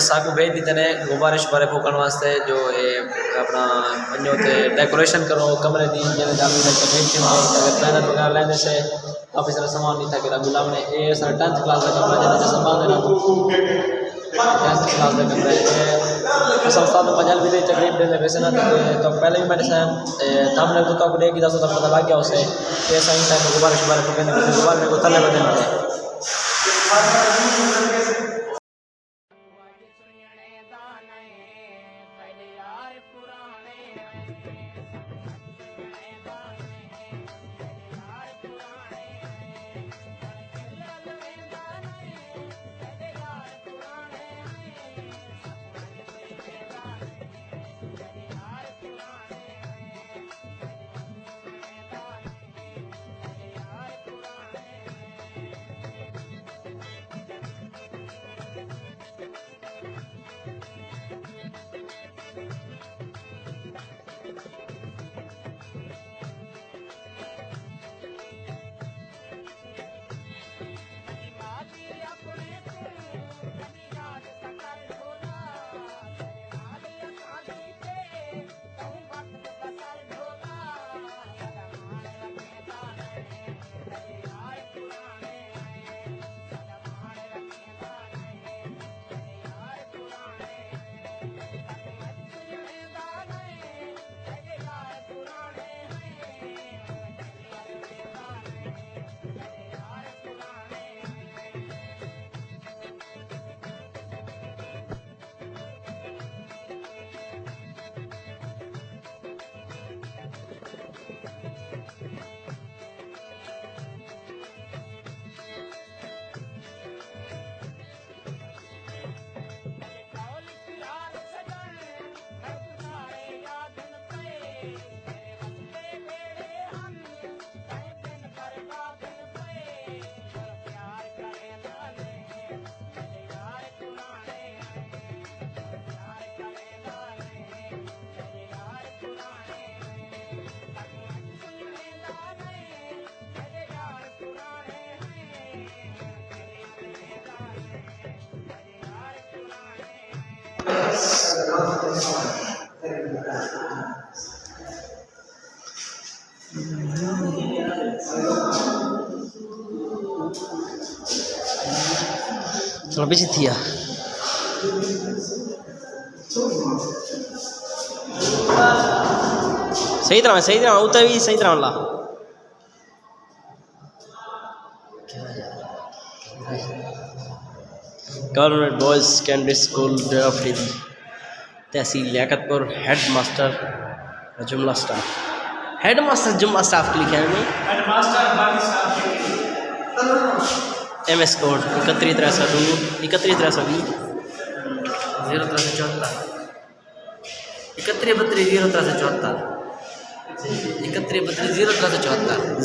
साकू भेज दी ने गुब्बारे शुबारे फूकण वास्ते जो ये अपना वनो तो डेकोरेशन करो कमरे की जैसे जाली पैनल वगैरह लेने से काफ़ी सारा सामान नहीं था कि गुलाम ने ये सर 10th क्लास का कमरा जैसे संभाल देना 10th क्लास का कमरा संस्था में पंजाब भी तकरीब देने वैसे ना तो पहले भी मैंने सामने तो देगी दस तक पता लग गया उसे ये सही टाइम गुब्बारे शुबारे फूकने गुब्बारे को थले बदलने चलो पीछे थी सही तरह उतर भी सही तरह ला गवर्नमेंट बॉयज़ सेकेंडरी स्कूल डेराफरीद तहसील लियाकतपुर हेड मास्टर जुमला स्टाफ हेड मास्टर जुम्मा स्टाफ के लिखे हैं MS कोड 31 302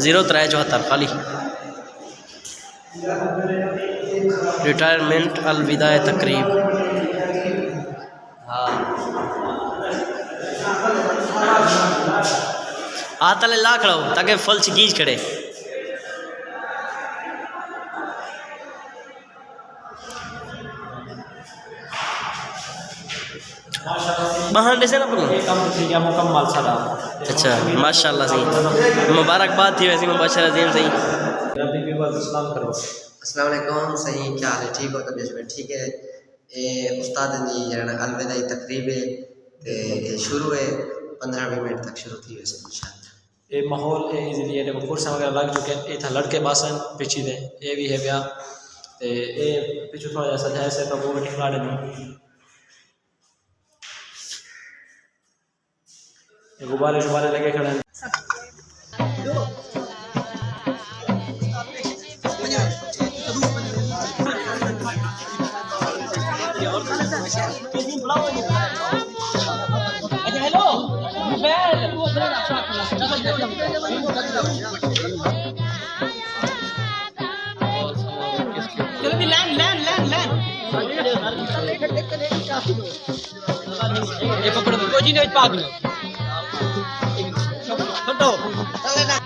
0374 खाली रिटायरमेंट अलविदा तकरीब। हाँ आतले ला खड़ो ताकि फल गीज खड़े बहाने से ना मुकम्मल सारा। अच्छा माशाल्लाह सही मुबारकबाद थी वैसे मुबशर अजीम सही। अस्सलाम वालेकुम सही क्या हाल है ठीक हो तबीयत में ठीक है। उस्ताद जी जरा अलविदा तकरीब है शुरू है 15-20 मिनट तक शुरू थी वैसे इंशाअल्लाह। ये माहौल इजीली है देखो कुर्सियां वगैरह लग चुके हैं इतना लड़के बासन पीछे दे ये भी है ब्याह ते ये पीछे थोड़ा जैसा जैसे तो वो ठिकाना देना गुब्बारे शुबारे लगे खड़े हैं। हेलो ये पकड़ो कोई नहीं पागल छोटो चले ना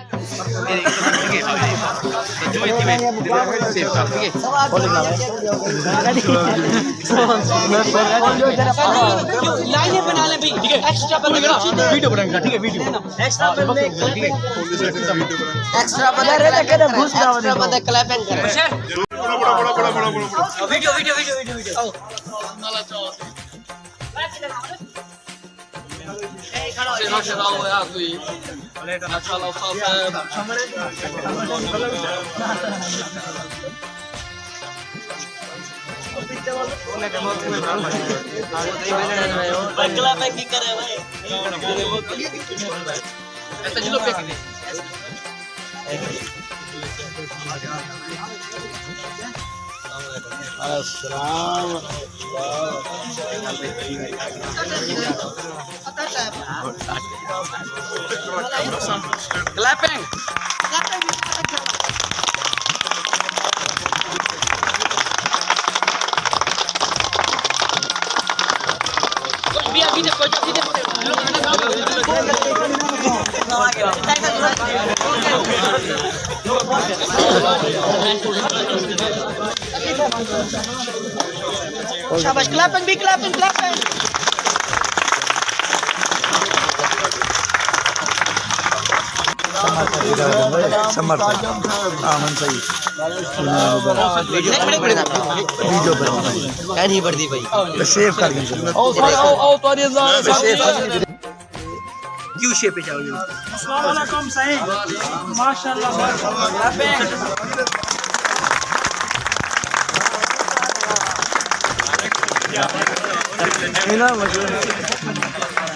लाइनें बना लें भाई, ठीक है। एक्स्ट्रा बंदे वीडियो बनाएंगे, ठीक है, वीडियो एक्स्ट्रा बंदे क्लैपिंग करें। Video video video video clapping शाबाश, क्लैपिंग भी, क्लैपिंग क्लैपिंग। नहीं बढ़ती भाई, सेव कर क्यों शेप पे जाओगे? अस्सलाम वालेकुम सही माशाल्लाह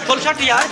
फुल शॉट यार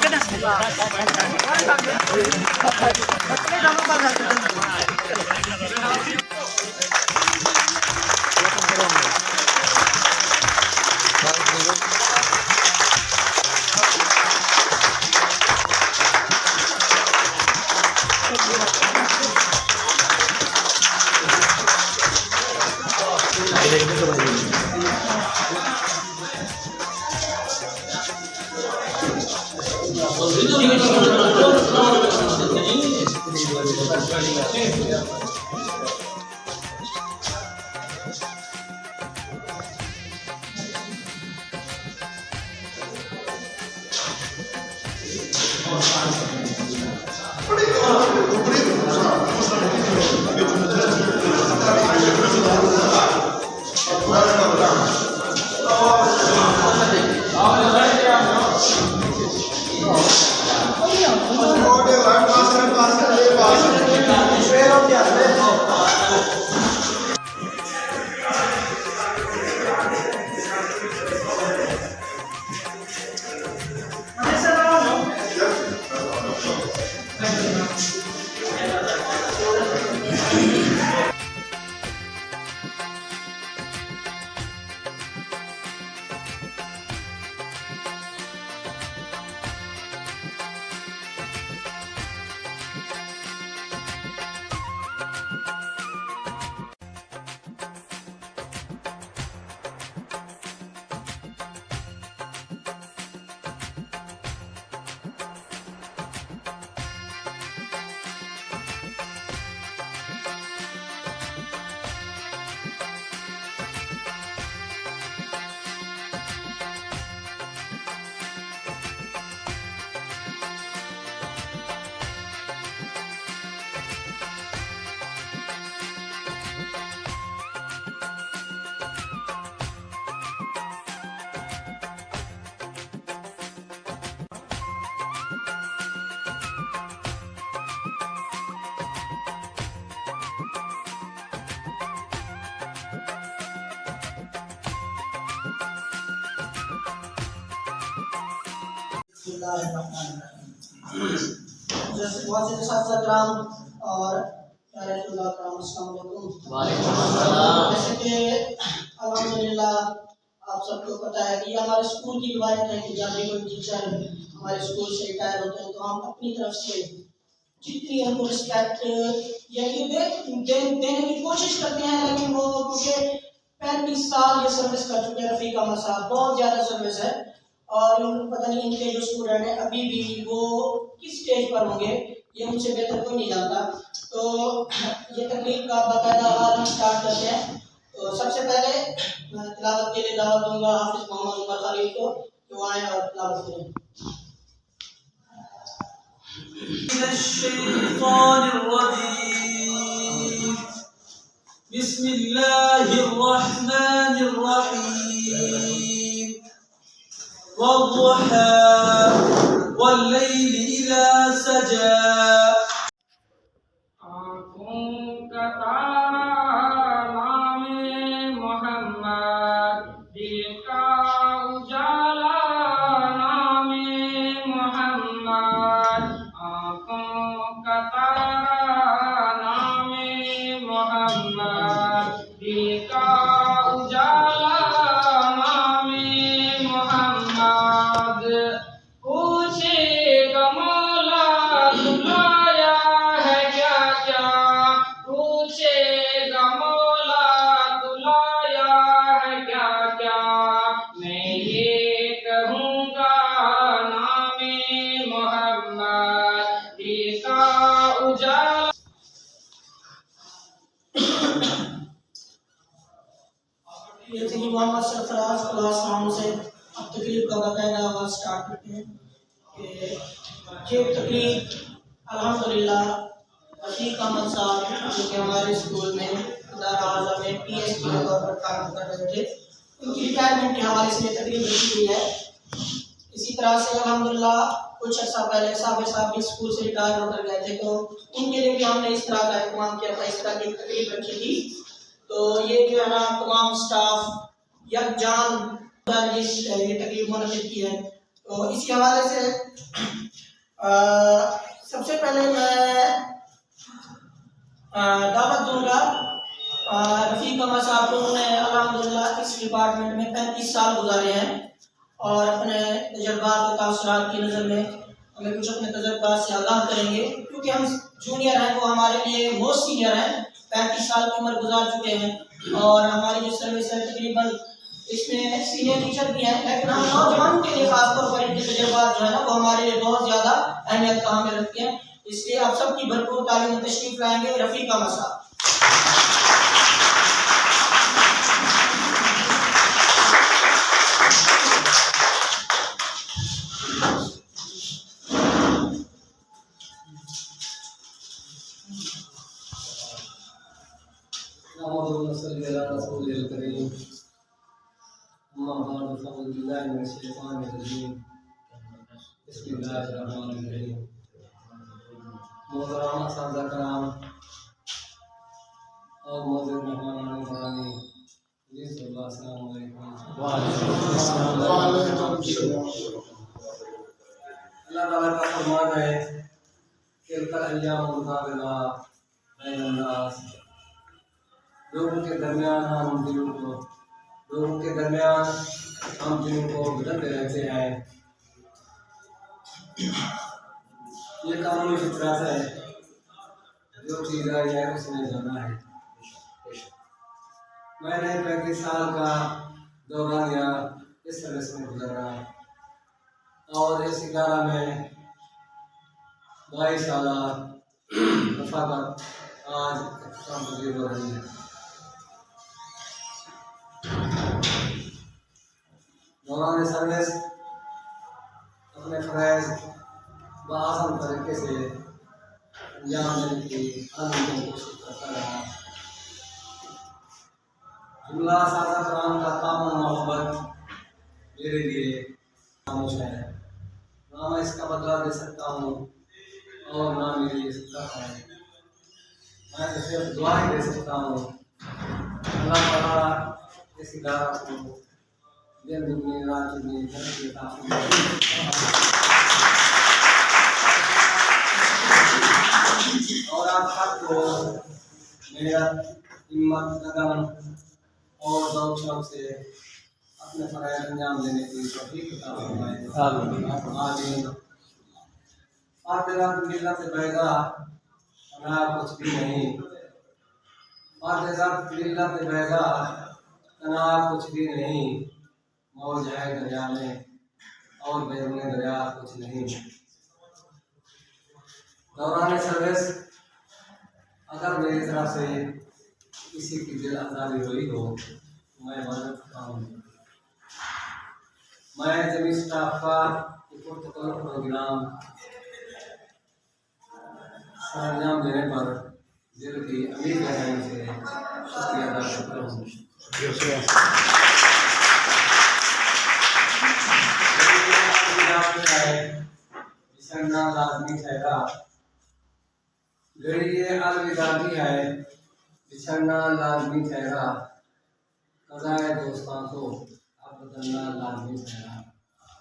ग्राम और जैसे कि अल्हम्दुलिल्लाह आप सबको पता है कि हमारे स्कूल की रिवायत है कि जब भी कोई टीचर हमारे स्कूल से रिटायर होते हैं तो हम अपनी तरफ से जितनी हमको रिस्पेक्ट देने की कोशिश करते हैं, लेकिन वो क्योंकि 35 साल ये सर्विस कर चुके हैं रफ़ीक अहमद साहब, बहुत ज़्यादा सर्विस है और पता नहीं इनके जो स्टूडेंट हैं अभी भी वो किस स्टेज पर होंगे ये मुझसे बेहतर कोई नहीं जानता। तो ये तकरीब का बाकायदा आगाज हम स्टार्ट करते हैं। तो सबसे पहले मैं तिलावत के लिए दावत दूंगा हाफिज मोहम्मद उमर खालिद को कि वो आए और तिलावत करें। बिस्मिल्लाहिर्रहमानिर्रहीम वद्दुहा वल्लैलि इज़ा सजा। आँखों का तारा नामे मोहम्मद, दिल का उजाला नामे मोहम्मद। आँखों का तारा नामे मोहम्मद, दिल का उजाला नामे मोहम्मद। पूछेगा मौला तुलाया है क्या क्या, पूछेगा मौला तुलाया है क्या क्या। मैं ये कहूँगा नामे मोहम्मद, दिल का उजाला। ये थी मोहम्मद सरफराज क्लासरूम से। अब तकरीब का बाकायदा आगाज स्टार्ट करते हैं कि ये तकरीब अल्हम्दुलिल्लाह रफ़ीक अहमद साहब जो कि हमारे स्कूल में इदारा आज़ा में PhD के तौर पर काम कर रहे थे, उनकी रिटायरमेंट के हवाले से ये तकरीब रखी हुई है। इसी तरह से अल्हम्दुलिल्लाह कुछ अर्सा पहले साहब भी स्कूल से रिटायर होकर गए थे, तो उनके लिए भी हमने इस तरह का एहतमाम किया था, इस तरह की तकरीब रखी थी। तो ये जो है ना तमाम स्टाफ यकजान ये तकरीब मुनक़िद की है। तो इसी हवाले से सबसे पहले मैं दावत दूंगा रफ़ीक अहमद साहब को। उन्होंने अल्हम्दुलिल्लाह इस डिपार्टमेंट में 35 साल गुजारे हैं और अपने तजर्बात और तासुरात की नज़र में हमें कुछ अपने तजर्बात से आगाह करेंगे, क्योंकि हम जूनियर हैं, वो हमारे लिए मोस्ट सीनियर हैं, 35 साल की उम्र गुजार चुके हैं और हमारी जो सर्विस है तकरीबन इसमें सीनियर टीचर भी हैं, लेकिन हम नौजवानों के लिए खासतौर पर इनके तजर्बात जो है ना वो हमारे लिए बहुत ज़्यादा अहमियत का हामिल रखते हैं। इसलिए आप सबकी भरपूर तालीम और तशरीफ लाएंगे रफ़ीक अहमद साहब। मोहतरम सादा कराम और मौजूद मेहमान करामी जी अस्सलाम वालेकुम। अल्लाह ताला का फरमान है कि कल अय्याम मुताबिला बैन नास, लोगों के दरमियान हम दिनों को बदलते रहते हैं। ये कानूनी फितरत है, जो चीज़ आई है उसने जाना है। मैंने 35 साल का दौरानिया इस सर्विस में गुजारा और इस इदारा में 22 साल रफ़ाकत आज पजीर हो रही है। दौरान सर्विस अपने फ़रज़ बआसान तरीके से अंजाम देने की कोशिश करता रहा। जुमला सादा कराम का तामुन मोहब्बत मेरे लिए खामोश है, ना मैं इसका बदला दे सकता हूँ और ना मेरी इसका है। मैं तो सिर्फ दुआ ही दे सकता हूँ। अल्लाह ताला इस इदारा को दिन दुगनी रात दुगनी तरक्की अता फरमाए। और आप सबको मेहनत, हिम्मत, लगन और ज़ौक़ शौक़ से अपने फ़रज़ अंजाम देने की तौफ़ीक़ अता फरमाए। आमीन। फातिहा मिल्लत बैदा ना कुछ भी नहीं, फातिहा मिल्लत बैदा ना कुछ भी नहीं, मौज है दरिया में और बैरूने दरिया कुछ नहीं। दौरान सर्विस अगर मेरी तरफ से किसी की दिल आज़ारी हुई हो तो मैं मदद करता हूँ। मैं जमीन स्टाफ का प्रोग्राम सरंजाम देने पर दिल की अमीर गहराई से शुक्रिया अदा करता हूँ। बिछड़ना लाजमी ठहरा, गरीबी अलविदागी है, बिछड़ना लाजमी ठहरा, कज़ाए दोस्तां को अब बदलना लाजमी ठहरा।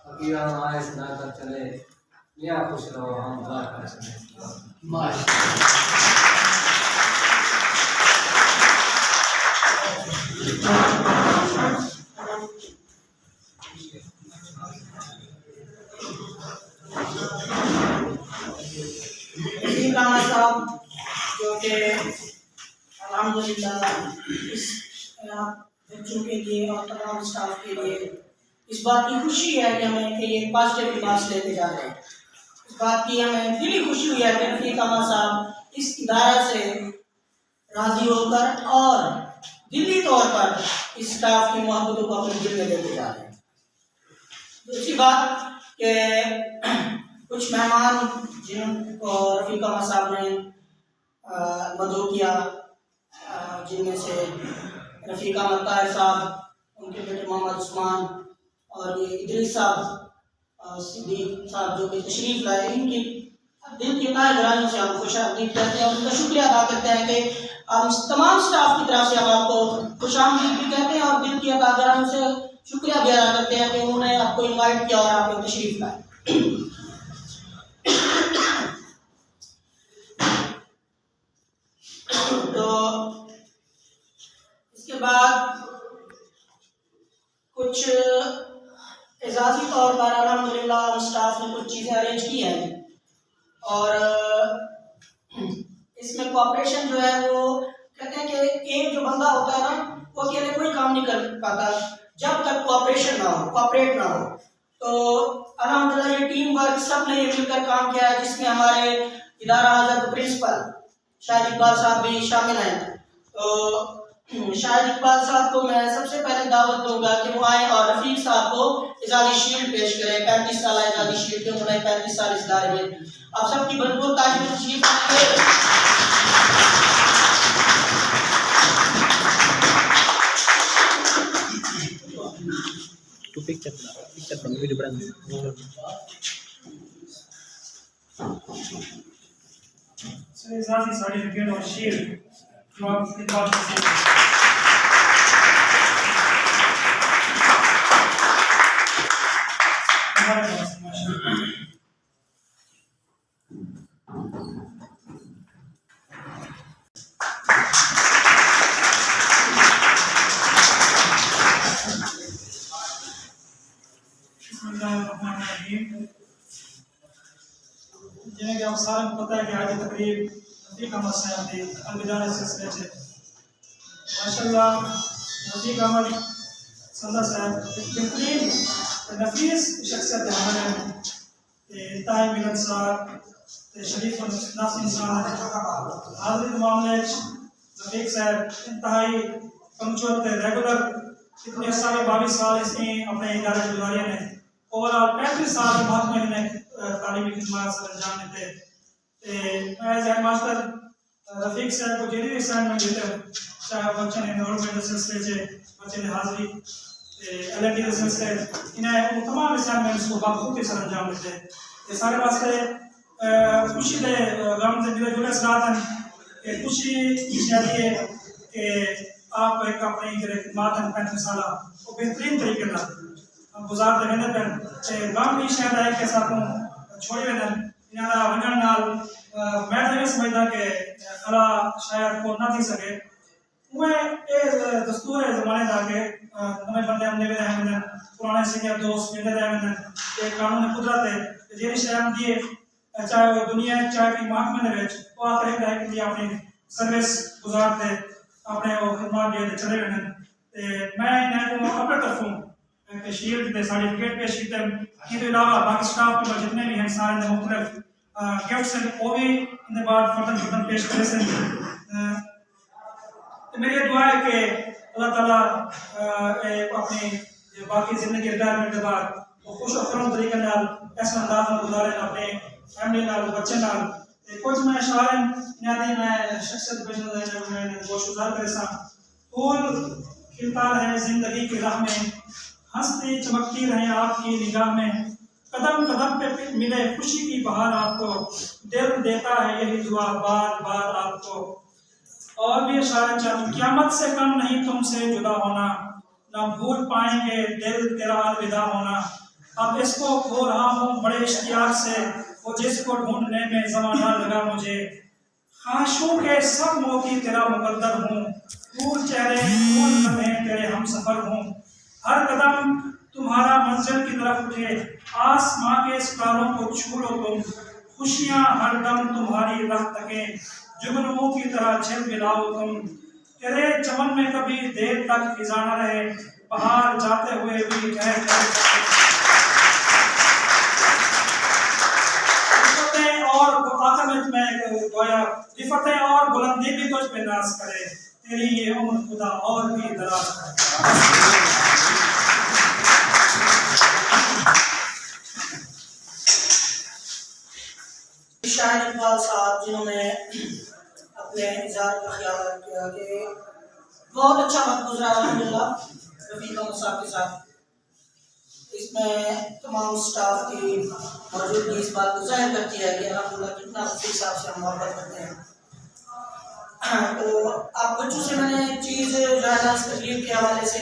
फकीरा आए सदा कर चले, मियाँ खुश रहो हम दुआ कर चले। कामा साहब जो कि अल्हम्दुलिल्लाह इस बच्चों के लिए और तमाम स्टाफ के लिए इस बात की खुशी है कि हमें कि ये पॉजिटिव रिमार्क्स लेके जा रहे हैं। इस बात की हमें दिली खुशी हुई है कि रफ़ीक कामा साहब इस इदारा से राज़ी होकर और दिली तौर पर इस स्टाफ की मोहब्बतों को अपने दिल में लेके जा रहे हैं। दूसरी बात कि कुछ मेहमान जिनको रफ़ीक कामा साहब ने मदऊ किया, जिनमें से रफ़ीक अहमद ताहिर साहब, उनके बेटे मोहम्मद उस्मान और ये इदरीस साहब सिद्दीक साहब जो कि तशरीफ़ लाए, इनकी दिल की तहे गहराइयों से हम खुशामदीद कहते हैं और उनका शुक्रिया अदा करते हैं कि हम तमाम स्टाफ की तरफ से हम आपको खुशामदीद भी कहते हैं और दिल की तहे गहराइयों से शुक्रिया भी अदा करते हैं कि उन्होंने आपको इन्वाइट किया और आपको तशरीफ़ लाए। तो इसके बाद कुछ एजाज़ी तौर पर अल्हम्दुलिल्लाह स्टाफ ने कुछ चीज़ें अरेंज की हैं और इसमें कोऑपरेशन जो है वो कहते हैं कि एक जो बंदा होता है ना वो अकेले कोई काम नहीं कर पाता जब तक कोऑपरेट ना हो। तो अल्हम्दुलिल्लाह ये टीम वर्क सब ने मिलकर काम किया है, जिसमें हमारे इदारा हज़रत प्रिंसिपल शाहिद इकबाल साहब भी शामिल हैं। तो शाहिद इकबाल साहब को मैं सबसे पहले दावत दूंगा कि वो आए और रफ़ीक साहब को इजाज़ी शील्ड पेश करें। 35 साल इजाज़ी शील्ड के उन्होंने 35 साल इस इदारे में आप सबकी भरपूर तारीफ तशरीफ पिक्चर वीडियो बना इजाज़ी सर्टिफिकेट और शील्ड जो आपके पास जिन्हें कि आप सारे को पता है कि आज तकरीब रफ़ीक अहमद साहब ने अलविदा के सिलसिले से माशाअल्लाह रफ़ीक अहमद सदा साहब एक बेहतरीन नफीस शख्सियत है हमारे इंतहाई मिलनसार शरीफ और नास इंसान हाज़िर मामले रफ़ीक साहब इंतहाई पंक्चुअल थे रेगुलर इतने सारे 22 साल इसने अपने इदारे गुजारे ने ओवरऑल 35 साल महकमे ने तालीमी खिदमत सर अंजाम देते एज हेड मास्टर रफ़ीक साहब को जो भी असाइनमेंट देते चाहे बच्चे ने एनरोलमेंट के सिलसिले से बच्चे ने हाज़िरी एलएडी के सिलसिले इन्हें तमाम असाइनमेंट्स को बखूबी सर अंजाम देते ये सारे वास्ते खुशी दे गम से मिले जुले सराहन खुशी शादी है कि आप एक अपनी खिदमत 35 साल वो बेहतरीन तरीके से गुजार दे वेंदे पेन गम भी शायद है कि साथों छोड़े वेंदे इन्हां वणन नाल मैं तो समझदा कि खला शायद को ना थी सके उहे ए दस्तूर है ज़माने दा के नवे बंदे हमने वे रहंदे पुराने सीनियर दोस्त मिलदे रहंदे ये कानून कुदरत है जेरी शय दिए चाहे वो दुनिया चाहे कि महकमे दे विच वो आखिर है कि अपनी सर्विस गुजारते अपने वो खिदमत दे चले वेंदे ते मैं इन्हां को अपने तरफों शील्ड के सर्टिफिकेट पेश किए इसके अलावा बाकी स्टाफ के जितने भी हैं सारे मुख्तलिफ गिफ्ट्स हैं वो भी इनके बाद फर्दन पेश करे से तो मेरी दुआ है कि अल्लाह ताला अपनी बाकी जिंदगी रिटायरमेंट के बाद वो खुश और खुश तरीके नाल ऐसा अंदाज में गुजारे अपने फैमिली नाल बच्चे नाल कुछ मैं शायर यानी मैं शख्सियत बेजन मैं गोशुजार करे सा फूल खिलता रहे जिंदगी की राह में हंसती चमकती रहे आपकी निगाह में कदम कदम पे मिले खुशी की बहार आपको दिल देता है यही दुआ बार बार आपको। और भी इशारे चाहूँ क़यामत से कम नहीं तुमसे जुदा होना ना भूल पाएंगे दिल तेरा अलविदा होना अब इसको खो रहा हूँ बड़े इश्तियाक से वो जिसको ढूंढने में ज़माना लगा मुझे ख्वाहिशों के सब मोती तेरा मुकद्दर हूँ फूल चेहरे फूल लम्हे तेरे हम सफ़र हूँ हर कदम तुम्हारा मंजिल की तरफ उठे आसमां के सितारों को छू लो तुम खुशियां हर दम तुम्हारी राह तके जुगनुओं की तरह छिल मिलाओ तुम तेरे चमन में कभी देर तक फिजा न रहे बाहर जाते हुए भी और आखिर में मैं गोया रिफतें और बुलंदी भी तुझ पे नाज करे तेरी ये उम्र खुदा और भी दराज करे। शाहिद इकबाल साहब जिन्होंने अपने इज़हार का ख्याल किया कि बहुत अच्छा वक्त गुजरा अल्हम्दुलिल्लाह रफ़ीक अहमद साहब के साथ इसमें तमाम स्टाफ की मौजूदगी इस बात को जाहिर करती है कि अल्हम्दुलिल्लाह कितना रफ़ीक साहब से हम मोहब्बत करते हैं। तो आप बच्चों से मैंने एक चीज़ जो है ना इस तकलीफ के हवाले से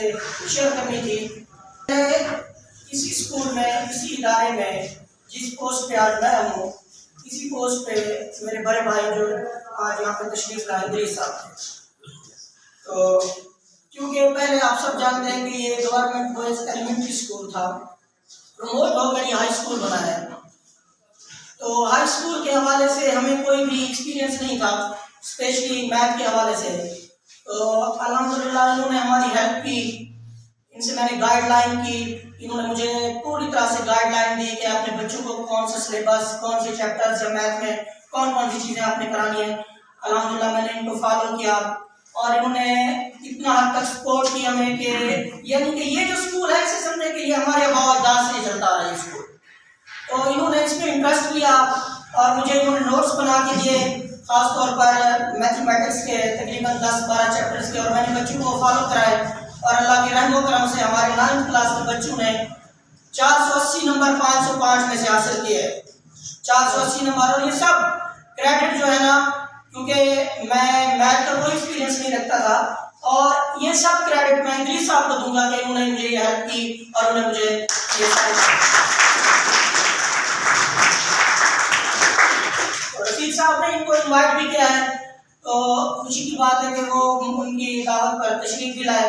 शेयर करनी थी। किसी स्कूल में किसी इदारे में जिस पोस्ट पे आज मैं हूँ इसी पोस्ट पे मेरे बड़े भाई जो आज यहाँ पे तशरीफ लाए इदरीस साहब थे। तो क्योंकि पहले आप सब जानते हैं कि ये गवर्नमेंट बॉयज एलिमेंट्री स्कूल था प्रमोट होकर ये हाई स्कूल बना है। तो हाई स्कूल के हवाले से हमें कोई भी एक्सपीरियंस नहीं था स्पेशली मैथ के हवाले से। तो अल्हम्दुलिल्लाह इन्होंने हमारी हेल्प की इनसे मैंने गाइडलाइन की इन्होंने मुझे पूरी तरह से गाइडलाइन दी कि अपने बच्चों को कौन सा सिलेबस कौन से चैप्टर्स या मैथ में कौन कौन सी चीज़ें आपने करानी है। अल्हम्दुलिल्लाह मैंने इनको फॉलो किया और इन्होंने इतना हद तक सपोर्ट किया हमें कि यानी कि ये जो स्कूल है इसे समझे कि ये हमारे अबावदाद से चलता रहा है स्कूल। तो इन्होंने इसमें इंटरेस्ट लिया और मुझे इन्होंने नोट्स बना के दिए खासतौर पर मैथमेटिक्स के तकरीबन 10-12 चैप्टर्स के और मैंने बच्चों को फॉलो कराए और अल्लाह के रहमो करम से हमारे 9th क्लास के बच्चों ने 480 नंबर 505 में से हासिल किए 480 नंबर। और ये सब क्रेडिट जो है ना क्योंकि मैं मैथ का कोई एक्सपीरियंस नहीं रखता था और ये सब क्रेडिट मैं इदरीस साहब को दूंगा कि उन्होंने मुझे ये हेल्प की और उन्होंने मुझे ये रफीक साहब ने इनको इन्वाइट भी किया है। तो खुशी की बात है कि वो उनकी दावत पर तशरीफ भी लाए।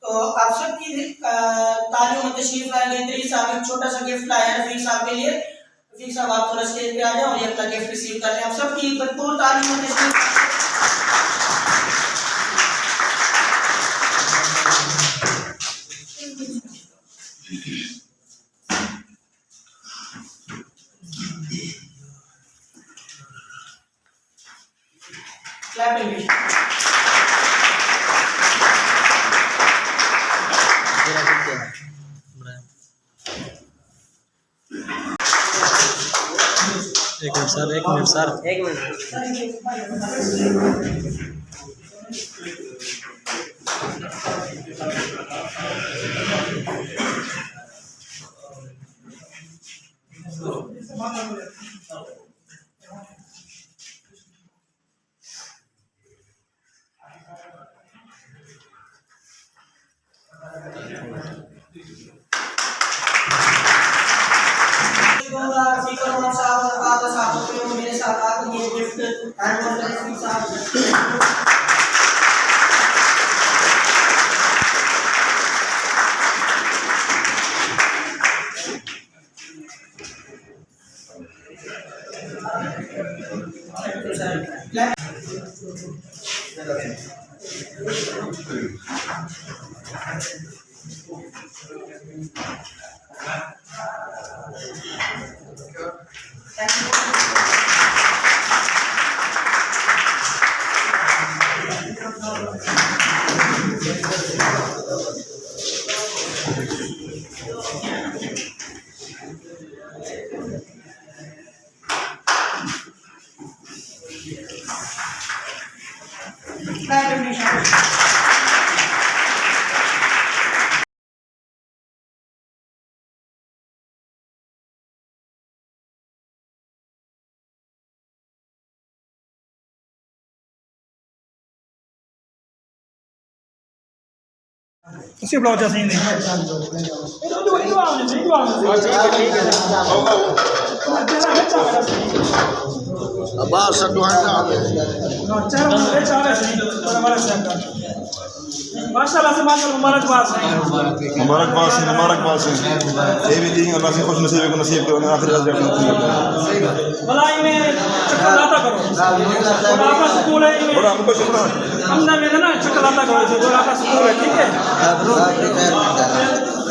तो आप सबकी तालीम में तशरीफ लाएंगे इदरीस साहब एक छोटा सा गिफ्ट लाए हैं रफीक साहब के लिए। रफीक साहब आप थोड़ा स्टेज पे आ जाओ और ये अपना गिफ्ट रिसीव कर लें। आप सबकी भरपूर तालीम में तशरीफ क्लैपिंग भी एक मिनट सर मेरे साथ आकर ये गिफ्ट रफीक साहब Thank you. उसी ब्लॉग जैसे ही नहीं माशाल्लाह से माशाल्लाह मुबारकबाद मुबारकबाद से ये भी दी अल्लाह से खुश नसीब को नसीब करो आखिर भलाई में चक्कर लाता करो और आपका स्कूल है बड़ा हमको शुक्र है हमने में ना चक्कर लाता करो जो आपका स्कूल है ठीक है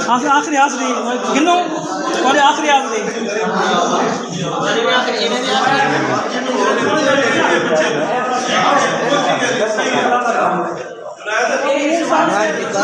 आखिरी हाजिरी गिनो और आखिरी हाजिरी Nah, kita